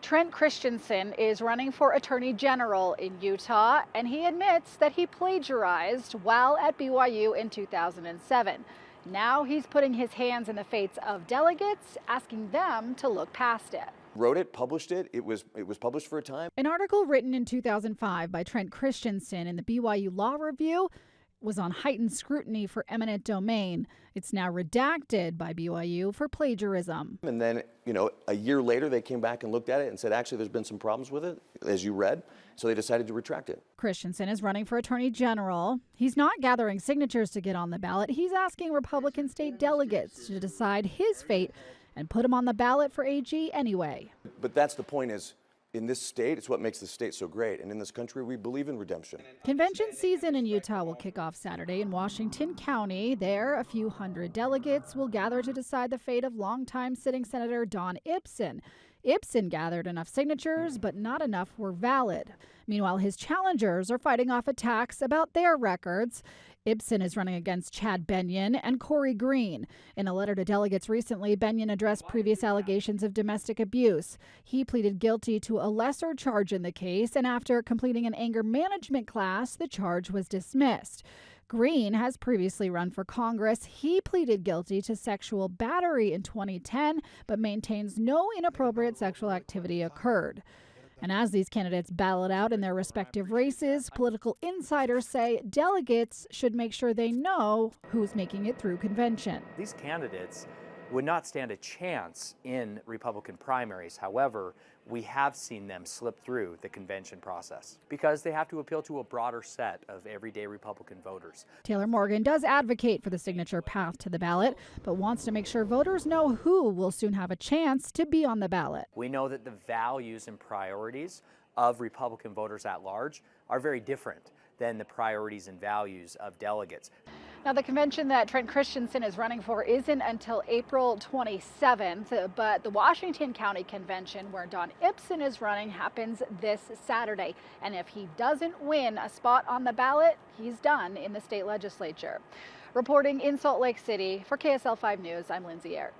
Trent Christensen is running for Attorney General in Utah, and he admits that he plagiarized while at BYU in 2007. Now he's putting his hands in the fates of delegates, asking them to look past it. Wrote it, published it. It was published for a time. An article written in 2005 by Trent Christensen in the BYU Law Review was on heightened scrutiny for eminent domain. It's now redacted by BYU for plagiarism. And then, a year later, they came back and looked at it and said, actually, there's been some problems with it, as you read. So they decided to retract it. Christensen is running for Attorney General. He's not gathering signatures to get on the ballot. He's asking Republican state delegates to decide his fate and put him on the ballot for AG anyway. But that's the point is, in this state, it's what makes the state so great. And in this country, we believe in redemption. Convention season in Utah will kick off Saturday in Washington County. There, a few hundred delegates will gather to decide the fate of longtime sitting Senator Don Ibsen. Ibsen gathered enough signatures, but not enough were valid. Meanwhile, his challengers are fighting off attacks about their records. Ibsen is running against Chad Benyon and Corey Green. In a letter to delegates recently, Benyon addressed previous allegations of domestic abuse. He pleaded guilty to a lesser charge in the case, and after completing an anger management class, the charge was dismissed. Green has previously run for Congress. He pleaded guilty to sexual battery in 2010, but maintains no inappropriate sexual activity occurred. And as these candidates battle it out in their respective races, political insiders say delegates should make sure they know who's making it through convention. These candidates would not stand a chance in Republican primaries. However, we have seen them slip through the convention process because they have to appeal to a broader set of everyday Republican voters. Taylor Morgan does advocate for the signature path to the ballot, but wants to make sure voters know who will soon have a chance to be on the ballot. We know that the values and priorities of Republican voters at large are very different than the priorities and values of delegates. Now, the convention that Trent Christensen is running for isn't until April 27th, but the Washington County Convention, where Don Ibsen is running, happens this Saturday. And if he doesn't win a spot on the ballot, he's done in the state legislature. Reporting in Salt Lake City for KSL 5 News, I'm Lindsay Ertz.